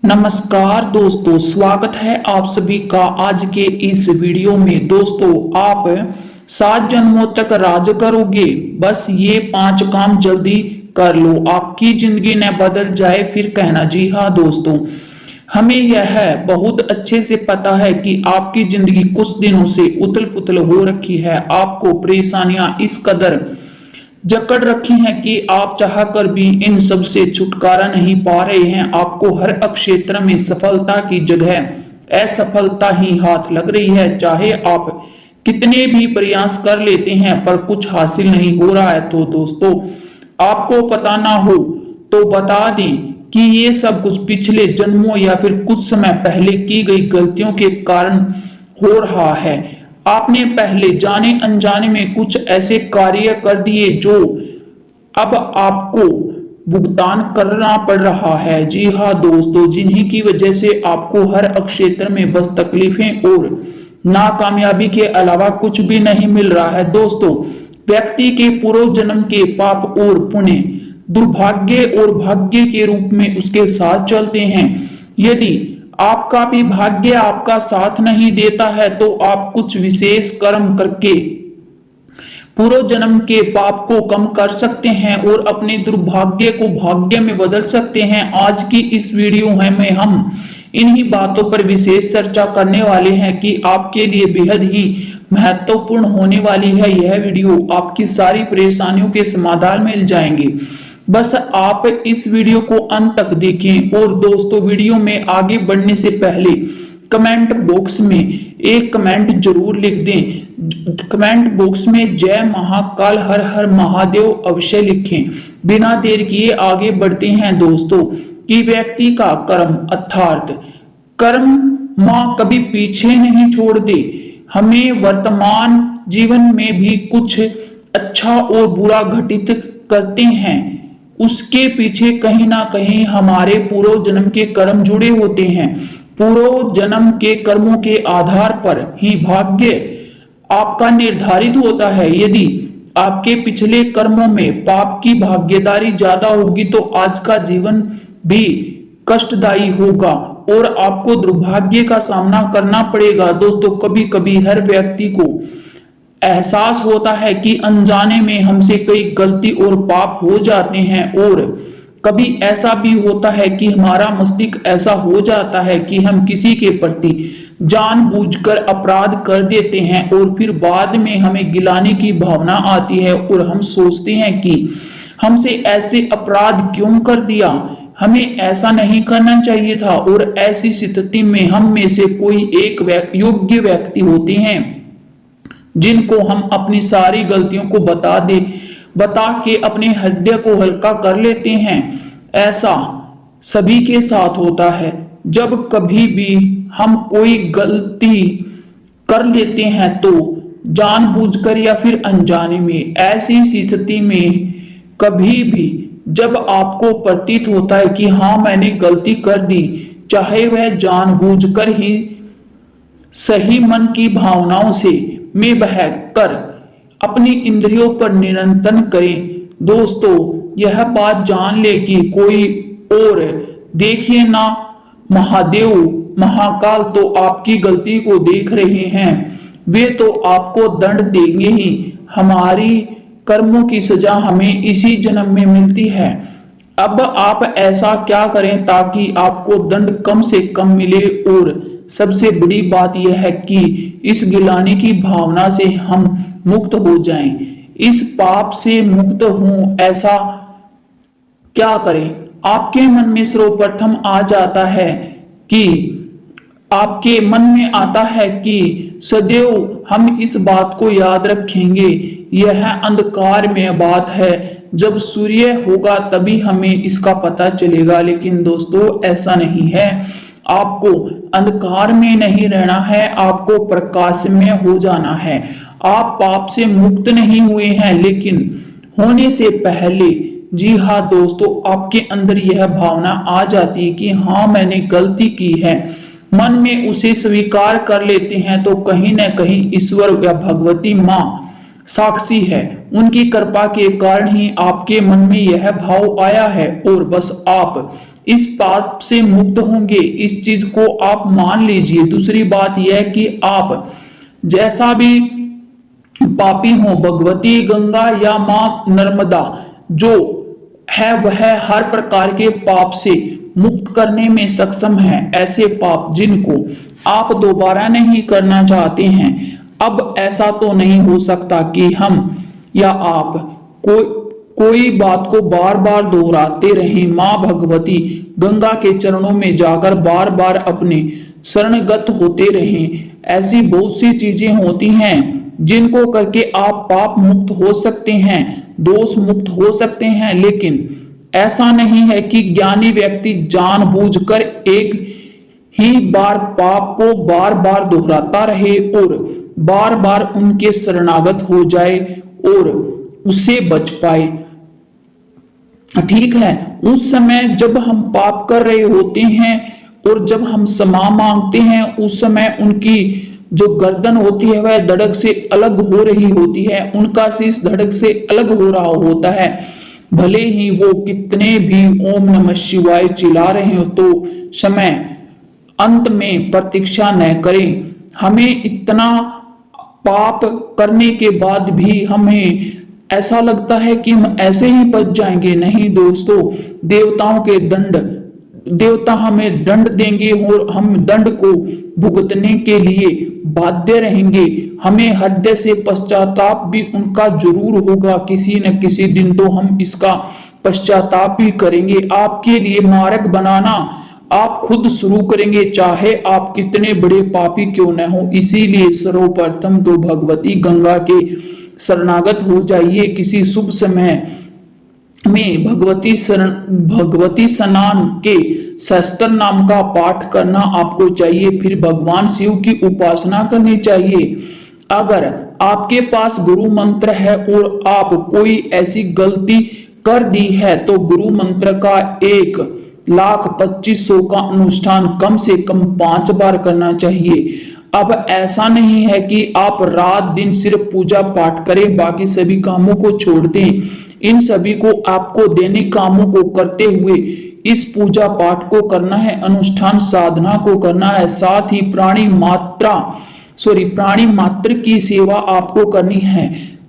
नमस्कार दोस्तों, स्वागत है आप सभी का आज के इस वीडियो में। दोस्तों, आप 7 जन्मों तक राज करोगे, बस ये 5 काम जल्दी कर लो, आपकी जिंदगी न बदल जाए फिर कहना। जी हाँ दोस्तों, हमें यह बहुत अच्छे से पता है कि आपकी जिंदगी कुछ दिनों से उथल पुथल हो रखी है। आपको परेशानियां इस कदर जकड़ रखी हैं कि आप चाहकर भी इन सब से छुटकारा नहीं पा रहे हैं। आपको हर क्षेत्र में सफलता की जगह असफलता ही हाथ लग रही है। चाहे आप कितने भी प्रयास कर लेते हैं पर कुछ हासिल नहीं हो रहा है। तो दोस्तों, आपको पता ना हो तो बता दें कि ये सब कुछ पिछले जन्मों या फिर कुछ समय पहले की गई गलतियों के कारण हो रहा है। आपने पहले जाने अनजाने में कुछ ऐसे कार्य कर दिए जो अब आपको भुगतान करना पड़ रहा है। जी हाँ दोस्तों, जिन्हीं की वजह से आपको हर क्षेत्र में बस तकलीफें और नाकामयाबी के अलावा कुछ भी नहीं मिल रहा है। दोस्तों, व्यक्ति के पूर्व जन्म के पाप और पुण्य दुर्भाग्य और भाग्य के रूप में उसके साथ चलते हैं। यदि आपका भी भाग्य आपका साथ नहीं देता है तो आप कुछ विशेष कर्म करके पूर्व जन्म के पाप को कम कर सकते हैं और अपने दुर्भाग्य को भाग्य में बदल सकते हैं। आज की इस वीडियो में हम इन्हीं बातों पर विशेष चर्चा करने वाले हैं कि आपके लिए बेहद ही महत्वपूर्ण होने वाली है। यह वीडियो आपकी सारी परेशानियों के समाधान मिल जाएंगे। बस आप इस वीडियो को अंत तक देखें। और दोस्तों, वीडियो में आगे बढ़ने से पहले कमेंट बॉक्स में एक कमेंट जरूर लिख दें। कमेंट बॉक्स में जय महाकाल हर हर महादेव अवश्य लिखें। बिना देर किए आगे बढ़ते हैं दोस्तों कि व्यक्ति का कर्म अर्थात कर्म मां कभी पीछे नहीं छोड़ दे। हमें वर्तमान जीवन में भी कुछ अच्छा और बुरा घटित करते हैं, उसके पीछे कहीं ना कहीं हमारे पूर्व जन्म के कर्म जुड़े होते हैं। पूर्व जन्म के कर्मों के आधार पर ही भाग्य आपका निर्धारित होता है। यदि आपके पिछले कर्मों में पाप की भागीदारी ज्यादा होगी तो आज का जीवन भी कष्टदायी होगा और आपको दुर्भाग्य का सामना करना पड़ेगा। दोस्तों, कभी कभी हर व्यक्ति को एहसास होता है कि अनजाने में हमसे कई गलती और पाप हो जाते हैं, और कभी ऐसा भी होता है कि हमारा मस्तिष्क ऐसा हो जाता है कि हम किसी के प्रति जानबूझकर अपराध कर देते हैं और फिर बाद में हमें गिलाने की भावना आती है और हम सोचते हैं कि हमसे ऐसे अपराध क्यों कर दिया, हमें ऐसा नहीं करना चाहिए था। और ऐसी स्थिति में हम में से कोई एक योग्य व्यक्ति होते हैं जिनको हम अपनी सारी गलतियों को बता के अपने हृदय को हल्का कर लेते हैं। ऐसा सभी के साथ होता है। जब कभी भी हम कोई गलती कर लेते हैं तो जानबूझकर या फिर अनजाने में, ऐसी स्थिति में कभी भी जब आपको प्रतीत होता है कि हाँ मैंने गलती कर दी, चाहे वह जानबूझकर ही सही, मन की भावनाओं से में बह कर अपनी इंद्रियों पर नियंत्रण करें। दोस्तों, यह बात जान ले कि कोई और देखिए ना, महादेव महाकाल तो आपकी गलती को देख रहे हैं। वे तो आपको दंड देंगे ही। हमारी कर्मों की सजा हमें इसी जन्म में मिलती है। अब आप ऐसा क्या करें ताकि आपको दंड कम से कम मिले। और सबसे बड़ी बात यह है कि इस गिलाने की भावना से हम मुक्त हो जाएं, इस पाप से मुक्त हों। ऐसा क्या करें? आपके मन में सर्वप्रथम आ जाता है कि आपके मन में आता है कि सदैव हम इस बात को याद रखेंगे, यह अंधकार में बात है, जब सूर्य होगा तभी हमें इसका पता चलेगा। लेकिन दोस्तों, ऐसा नहीं है। आपको अंधकार में नहीं रहना है, आपको प्रकाश में हो जाना है। आप पाप से मुक्त नहीं हुए हैं, लेकिन होने से पहले, जी हाँ दोस्तों, आपके अंदर यह भावना आ जाती है कि हाँ मैंने गलती की है। मन में उसे स्वीकार कर लेते हैं तो कहीं ना कहीं ईश्वर या भगवती माँ साक्षी है। उनकी कृपा के कारण ही आपके मन में यह भाव आया है और बस आप इस पाप से मुक्त होंगे, इस चीज को आप मान लीजिए। दूसरी बात यह है कि आप जैसा भी पापी हो, भगवती गंगा या मां नर्मदा जो है वह हर प्रकार के पाप से मुक्त करने में सक्षम है। ऐसे पाप जिनको आप दोबारा नहीं करना चाहते हैं, अब ऐसा तो नहीं हो सकता कि हम या आप कोई बात को बार बार दोहराते रहें। मां भगवती गंगा के चरणों में जाकर बार बार अपने शरणगत होते रहें। ऐसी बहुत सी चीजें होती हैं जिनको करके आप पाप मुक्त हो सकते हैं, दोष मुक्त हो सकते हैं। लेकिन ऐसा नहीं है कि ज्ञानी व्यक्ति जानबूझकर एक ही बार पाप को बार बार दोहराता रहे और बार बार उनके शरणागत हो जाए और उससे बच पाए। ठीक है, उस समय जब हम पाप कर रहे होते हैं और जब हम क्षमा मांगते हैं, उस समय उनकी जो गर्दन होती है वह धड़क से अलग हो रही होती है, उनका शीश धड़क से अलग हो रहा होता है। भले ही वो कितने भी ओम नमः शिवाय चिल्ला रहे हो, तो समय अंत में प्रतीक्षा न करें। हमें इतना पाप करने के बाद भी हमें ऐसा लगता है कि हम ऐसे ही बच जाएंगे। नहीं दोस्तों, देवताओं के देवता हमें दंड देंगे और हम दंड को भुगतने के लिए बाध्य रहेंगे। हमें हृदय से पश्चाताप भी उनका जरूर होगा, किसी न किसी दिन तो हम इसका पश्चाताप भी करेंगे। आपके लिए मार्ग बनाना आप खुद शुरू करेंगे, चाहे आप कितने बड़े पापी क्यों न हो। इसीलिए सर्वप्रथम तो भगवती गंगा के शरणागत हो जाइए। किसी शुभ समय में भगवती स्नान के सहस्त्र नाम का पाठ करना आपको चाहिए। फिर भगवान शिव की उपासना करनी चाहिए। अगर आपके पास गुरु मंत्र है और आप कोई ऐसी गलती कर दी है तो गुरु मंत्र का 1,25,100 का अनुष्ठान कम से कम 5 बार करना चाहिए। अब ऐसा नहीं है कि आप रात दिन सिर्फ पूजा पाठ करें, बाकी सभी कामों को छोड़ दें। इन सभी को आपको दैनिक कामों को करते हुए इस पूजा पाठ को करना है, अनुष्ठान साधना को करना है। साथ ही प्राणी मात्र की सेवा आपको करनी है,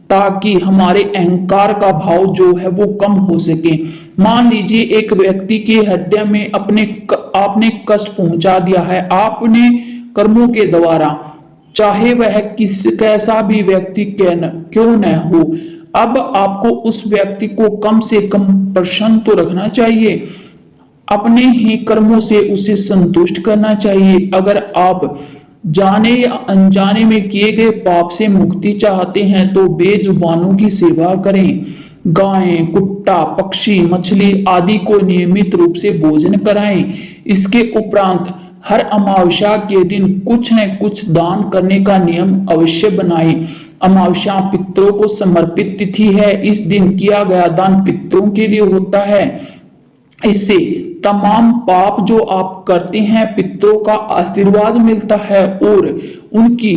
ताकि हमारे अहंकार का भाव जो है वो कम हो सके। मान लीजिए एक व्यक्ति के हृदय में आपने कष्ट पहुंचा दिया है, आपने कर्मों के द्वारा, चाहे वह कैसा भी व्यक्ति क्यों न हो। अब आपको उस व्यक्ति को कम से कम प्रसन्न तो रखना चाहिए, अपने ही कर्मों से उसे संतुष्ट करना चाहिए। अगर आप जाने या अनजाने में किए गए पाप से मुक्ति चाहते हैं तो बेजुबानों की सेवा करें। गायें, कुत्ता, पक्षी, मछली आदि को नियमित रूप से भोजन कराएं। इसके उपरांत हर अमावस्या के दिन कुछ न कुछ दान करने का नियम अवश्य बनाएं। अमावस्या पितरों को समर्पित तिथि है, इस दिन किया गया दान पितरों के लिए होता है। इससे तमाम पाप जो आप करते हैं पितरों का आशीर्वाद मिलता है और उनकी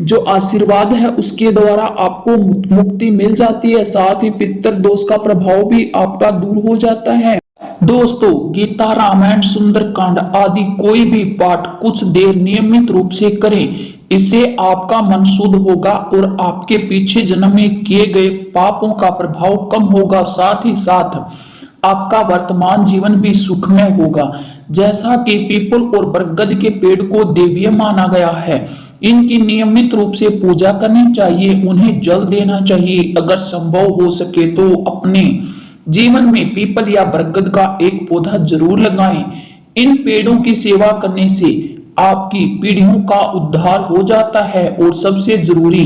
जो आशीर्वाद है उसके द्वारा आपको मुक्ति मिल जाती है। साथ ही पितर दोष का प्रभाव भी आपका दूर हो जाता है। दोस्तों, गीता, रामायण, सुंदरकांड आदि कोई भी पाठ कुछ देर नियमित रूप से करें। इससे आपका मन शुद्ध होगा और आपके पीछे जन्म में किए गए पापों का प्रभाव कम होगा। साथ ही साथ आपका वर्तमान जीवन भी सुखमय होगा। जैसा कि पीपल और बरगद के पेड़ को देवीय माना गया है, इनकी नियमित रूप से पूजा करनी चाहिए, उन्हें जल देना चाहिए। अगर संभव हो सके तो अपने जीवन में पीपल या बरगद का एक पौधा जरूर लगाएं। इन पेड़ों की सेवा करने से आपकी पीढ़ियों का उद्धार हो जाता है। और सबसे जरूरी,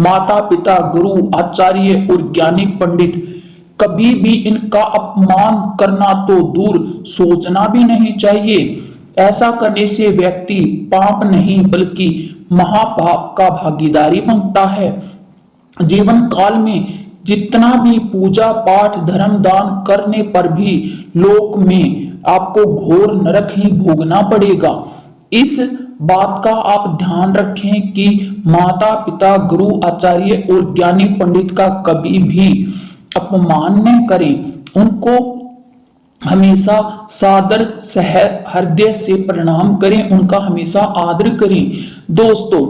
माता पिता, गुरु, आचार्य और ज्ञानी पंडित, कभी भी इनका अपमान करना तो दूर सोचना भी नहीं चाहिए। ऐसा करने से व्यक्ति पाप नहीं बल्कि महापाप का भागीदारी बनता है। जीवन काल में जितना भी पूजा पाठ धर्म दान करने पर भी लोक में आपको घोर नरक ही भोगना पड़ेगा। इस बात का आप ध्यान रखें कि माता पिता, गुरु, आचार्य और ज्ञानी पंडित का कभी भी अपमान न करें। उनको हमेशा सादर सह हृदय से प्रणाम करें, उनका हमेशा आदर करें। दोस्तों,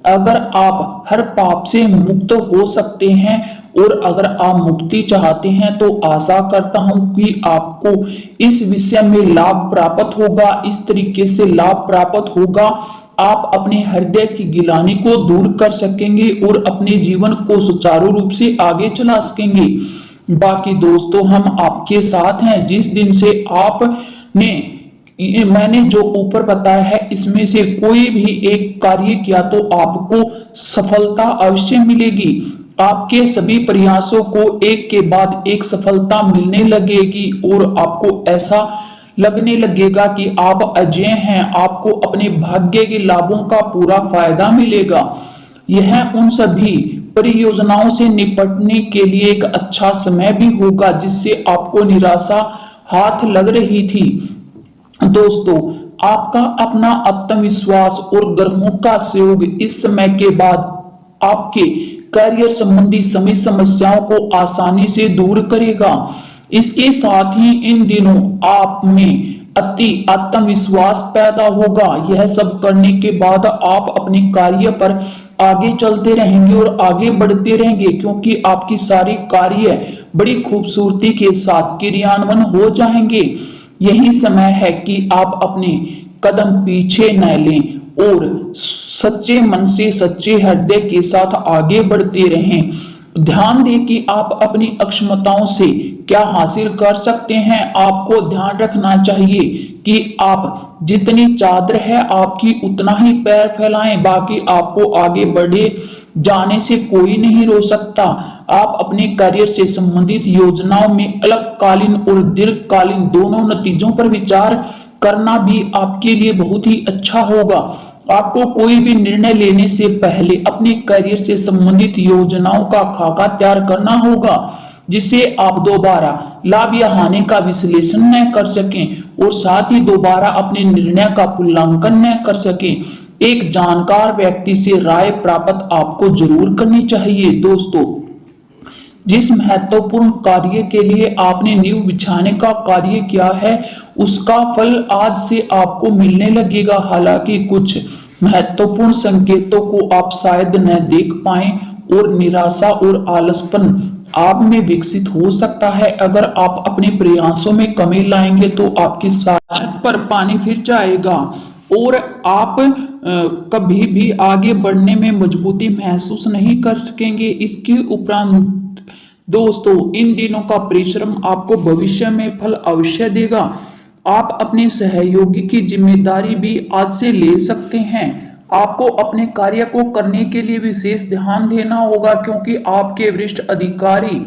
अगर आप हर पाप से मुक्त हो सकते हैं और अगर आप मुक्ति चाहते हैं तो आशा करता हूं कि आपको इस विषय में लाभ प्राप्त होगा। इस तरीके से लाभ प्राप्त होगा, आप अपने हृदय की गिलानी को दूर कर सकेंगे और अपने जीवन को सुचारू रूप से आगे चला सकेंगे। बाकी दोस्तों, हम आपके साथ हैं। जिस दिन से आपने मैंने जो ऊपर बताया है इसमें से कोई भी एक कार्य किया तो आपको सफलता अवश्य मिलेगी। आपके सभी प्रयासों को एक के बाद एक सफलता मिलने लगेगी और आपको ऐसा लगने लगेगा कि आप अजय हैं। आपको अपने भाग्य के लाभों का पूरा फायदा मिलेगा। यह उन सभी परियोजनाओं से निपटने के लिए एक अच्छा समय भी होगा जिससे आपको निराशा हाथ लग रही थी। दोस्तों, आपका अपना आत्मविश्वास और ग्रहों का सहयोग इस समय के बाद आपके करियर संबंधी सभी समस्याओं को आसानी से दूर करेगा। इसके साथ ही इन दिनों आप में अति आत्मविश्वास पैदा होगा। यह सब करने के बाद आप अपने कार्य पर आगे चलते रहेंगे और आगे बढ़ते रहेंगे क्योंकि आपकी सारी कार्य बड़ी खूबसूरती के साथ क्रियान्वयन हो जाएंगे। यही समय है कि आप अपने कदम पीछे न लें और सच्चे मन से सच्चे हृदय के साथ आगे बढ़ते रहें। ध्यान दें कि आप अपनी अक्षमताओं से क्या हासिल कर सकते हैं। आपको ध्यान रखना चाहिए कि आप जितनी चादर है आपकी उतना ही पैर फैलाएं, बाकी आपको आगे बढ़े जाने से कोई नहीं रोक सकता। आप अपने करियर से संबंधित योजनाओं में अल्पकालीन और दीर्घकालीन दोनों नतीजों पर विचार करना भी आपके लिए बहुत ही अच्छा होगा। आपको कोई भी निर्णय लेने से पहले अपने करियर से संबंधित योजनाओं का खाका तैयार करना होगा जिससे आप दोबारा लाभ या हानि का विश्लेषण न कर सकें और साथ ही दोबारा अपने निर्णय का मूल्यांकन न कर सकें। एक जानकार व्यक्ति से राय प्राप्त आपको जरूर करनी चाहिए। दोस्तों, जिस महत्वपूर्ण कार्य के लिए आपने नींव बिछाने का कार्य किया है उसका फल आज से आपको मिलने लगेगा। हालांकि कुछ महत्वपूर्ण संकेतों को आप शायद न देख पाएं और निराशा और आलसपन आप में विकसित हो सकता है। अगर आप अपने प्रयासों में कमी लाएंगे तो आपकी सारी पर पानी फिर जाएगा और आप कभी भी आगे बढ़ने में मजबूती महसूस नहीं कर सकेंगे। इसके उपरांत दोस्तों, इन दिनों का परिश्रम आपको भविष्य में फल अवश्य देगा। आप अपने सहयोगी की जिम्मेदारी भी आज से ले सकते हैं। आपको अपने कार्य को करने के लिए विशेष ध्यान देना होगा क्योंकि आपके वरिष्ठ अधिकारी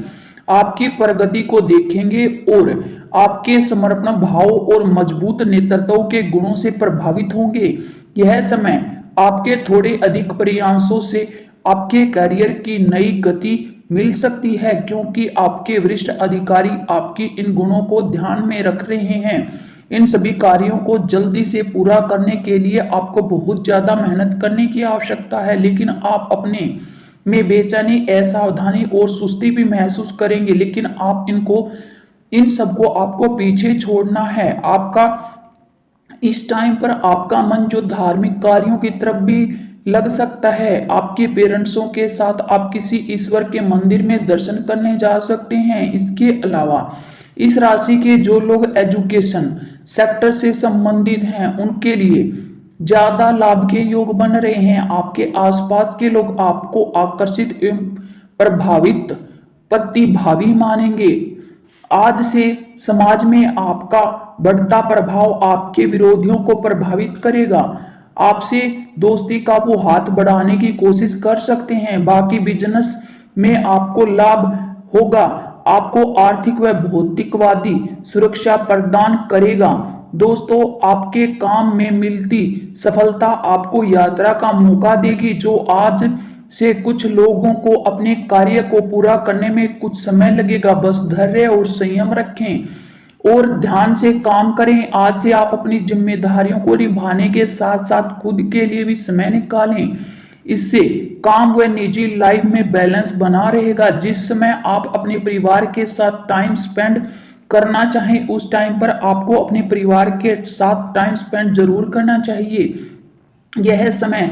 आपकी प्रगति को देखेंगे और आपके समर्पण भाव और मजबूत नेतृत्व के गुणों से प्रभावित होंगे। यह समय आपके थोड़े अधिक प्रयासों से आपके करियर की नई गति मिल सकती है क्योंकि आपके वरिष्ठ अधिकारी आपकी इन गुणों को ध्यान में रख रहे हैं। इन सभी कार्यों को जल्दी से पूरा करने के लिए आपको बहुत ज्यादा मेहनत करने की आवश्यकता है, लेकिन आप अपने में बेचैनी, असावधानी और सुस्ती भी महसूस करेंगे, लेकिन आप इन सबको आपको पीछे छोड़ना है। आपका इस टाइम पर आपका मन जो धार्मिक कार्यों की तरफ भी लग सकता है। आपके पेरेंट्सों के साथ आप किसी ईश्वर के मंदिर में दर्शन करने जा सकते हैं। इसके अलावा इस राशि के जो लोग एजुकेशन सेक्टर से संबंधित हैं उनके लिए ज्यादा लाभ के योग बन रहे हैं। आपके आसपास के लोग आपको आकर्षित एवं प्रभावित प्रतिभावी मानेंगे। आज से समाज में आपका बढ़ता प्रभाव आपके विरोधियों को प्रभावित करेगा। आपसे दोस्ती का वो हाथ बढ़ाने की कोशिश कर सकते हैं। बाकी बिजनेस में आपको लाभ होगा। आपको आर्थिक व भौतिकवादी सुरक्षा प्रदान करेगा। दोस्तों, आपके काम में मिलती सफलता आपको यात्रा का मौका देगी जो आज से कुछ लोगों को अपने कार्य को पूरा करने में कुछ समय लगेगा। बस धैर्य और संयम रखें और ध्यान से काम करें। आज से आप अपनी जिम्मेदारियों को निभाने के साथ साथ खुद के लिए भी समय निकालें। इससे काम व निजी लाइफ में बैलेंस बना रहेगा। जिस समय आप अपने परिवार के साथ टाइम स्पेंड करना चाहें उस टाइम पर आपको अपने परिवार के साथ टाइम स्पेंड जरूर करना चाहिए। यह समय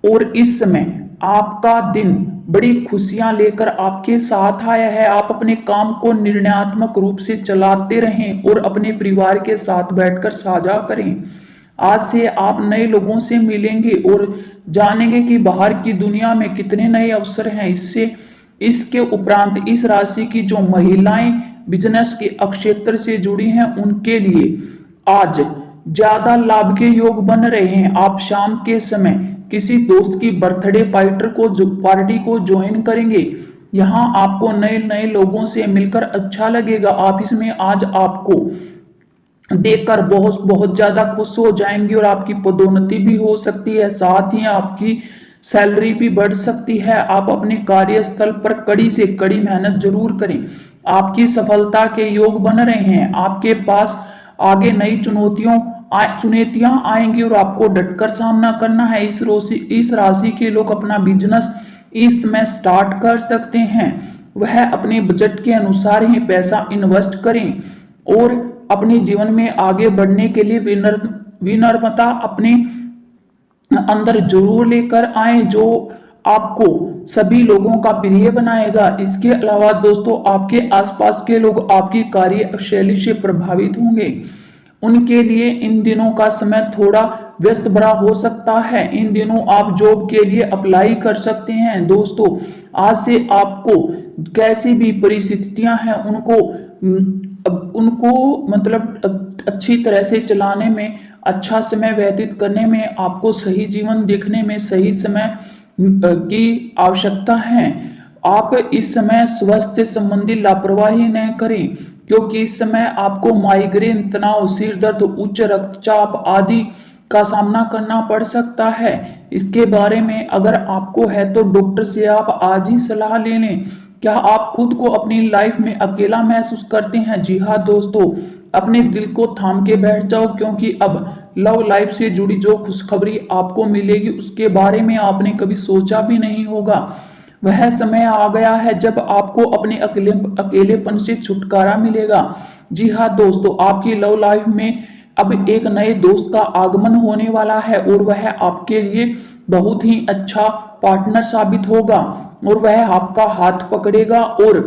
और इस समय आपका दिन बड़ी खुशियां लेकर आपके साथ आया है। आप अपने काम को निर्णयात्मक रूप से चलाते रहें और अपने परिवार के साथ बैठकर साझा करें। आज से आप नए लोगों से मिलेंगे और जानेंगे कि बाहर की दुनिया में कितने नए अवसर हैं। इससे इसके उपरांत इस राशि की जो महिलाएं बिजनेस के क्षेत्र से जुड़ी हैं उनके लिए आज ज्यादा लाभ के योग बन रहे हैं। आप शाम के समय किसी दोस्त की बर्थडे पार्टी को ज्वाइन करेंगे। यहाँ आपको नए नए लोगों से मिलकर अच्छा लगेगा। ऑफिस में आज आपको देखकर बहुत बहुत ज्यादा खुश हो जाएंगे और आपकी पदोन्नति भी हो सकती है। साथ ही आपकी सैलरी भी बढ़ सकती है। आप अपने कार्यस्थल पर कड़ी से कड़ी मेहनत जरूर करें। आपकी सफलता के योग बन रहे हैं। आपके पास आगे नई चुनौतियां आएंगी और आपको डटकर सामना करना है। इस राशि के लोग अपना बिजनेस इस समय स्टार्ट कर सकते हैं। वह अपने बजट के अनुसार ही पैसा इन्वेस्ट करें और अपने जीवन में आगे बढ़ने के लिए विनम्रता अपने अंदर जरूर लेकर आए, जो आपको सभी लोगों का प्रिय बनाएगा। इसके अलावा दोस्तों, आपके आसपास के लोग आपकी कार्यशैली से प्रभावित होंगे। उनके लिए इन दिनों का समय थोड़ा व्यस्त भरा हो सकता है। इन दिनों आप जॉब के लिए अप्लाई कर सकते हैं। दोस्तों, आज से आपको कैसी भी परिस्थितियां हैं उनको मतलब अच्छी तरह से चलाने में, अच्छा समय व्यतीत करने में, आपको सही जीवन देखने में सही समय की आवश्यकता है। आप इस समय स्वास्थ्य से संबंधित लापरवाही न करें, क्योंकि इस समय आपको माइग्रेन, तनाव, सिर दर्द, उच्च रक्तचाप आदि का सामना करना पड़ सकता है। इसके बारे में अगर आपको है तो डॉक्टर से आप आज ही सलाह ले लें। क्या आप खुद को अपनी लाइफ में अकेला महसूस करते हैं? जी हाँ दोस्तों, अपने दिल को थाम के बैठ जाओ, क्योंकि अब लव लाइफ से जुड़ी जो खुशखबरी आपको मिलेगी उसके बारे में आपने कभी सोचा भी नहीं होगा। वह समय आ गया है जब आपको अपने अकेलेपन से छुटकारा मिलेगा। जी हाँ दोस्तों, आपकी लव लाइफ में अब एक नए दोस्त का आगमन होने वाला है और वह आपके लिए बहुत ही अच्छा पार्टनर साबित होगा और वह आपका हाथ पकड़ेगा और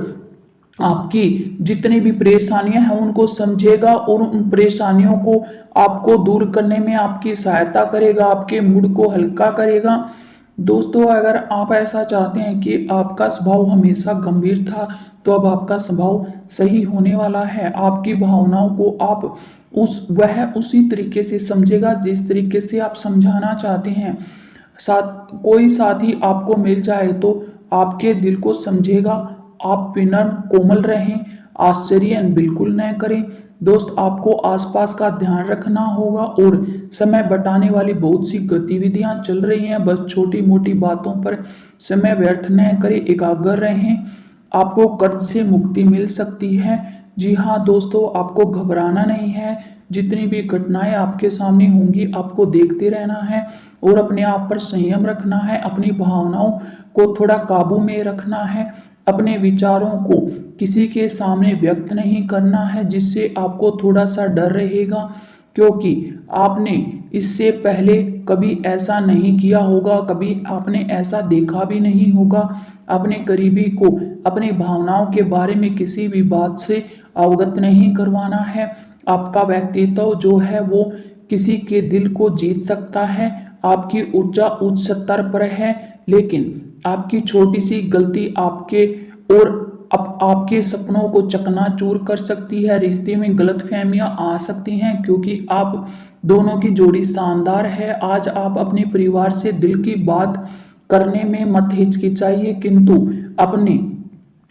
आपकी जितनी भी परेशानियां हैं उनको समझेगा और उन परेशानियों को आपको दूर करने में आपकी सहायता करेगा, आपके मूड को हल्का करेगा। दोस्तों, अगर आप ऐसा चाहते हैं कि आपका स्वभाव हमेशा गंभीर था, तो अब आपका स्वभाव सही होने वाला है। आपकी भावनाओं को आप वह उसी तरीके से समझेगा जिस तरीके से आप समझाना चाहते हैं। कोई साथी आपको मिल जाए तो आपके दिल को समझेगा। आप विनम्र कोमल रहें, आश्चर्य बिल्कुल न करें। दोस्त, आपको आसपास का ध्यान रखना होगा और समय बटाने वाली बहुत सी गतिविधियां चल रही हैं। बस छोटी मोटी बातों पर समय व्यर्थ न करें, एकाग्र रहें। आपको कर्ज से मुक्ति मिल सकती है। जी हाँ दोस्तों, आपको घबराना नहीं है। जितनी भी घटनाएं आपके सामने होंगी आपको देखते रहना है और अपने आप पर संयम रखना है। अपनी भावनाओं को थोड़ा काबू में रखना है। अपने विचारों को किसी के सामने व्यक्त नहीं करना है, जिससे आपको थोड़ा सा डर रहेगा, क्योंकि आपने इससे पहले कभी ऐसा नहीं किया होगा, कभी आपने ऐसा देखा भी नहीं होगा। अपने करीबी को अपनी भावनाओं के बारे में किसी भी बात से अवगत नहीं करवाना है। आपका व्यक्तित्व जो है वो किसी के दिल को जीत सकता है। आपकी ऊर्जा उच्च स्तर पर है, लेकिन आपकी छोटी सी गलती आपके और आपके सपनों को चकनाचूर कर सकती है। रिश्ते में गलतफहमियां आ सकती हैं, क्योंकि आप दोनों की जोड़ी शानदार है। आज आप अपने परिवार से दिल की बात करने में मत हिचकिचाइए, किंतु अपने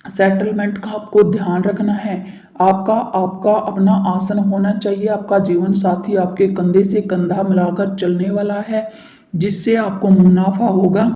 सेटलमेंट का आपको ध्यान रखना है। आपका अपना आसन होना चाहिए। आपका जीवन साथी आपके कंधे से कंधा मिलाकर चलने वाला है, जिससे आपको मुनाफा होगा।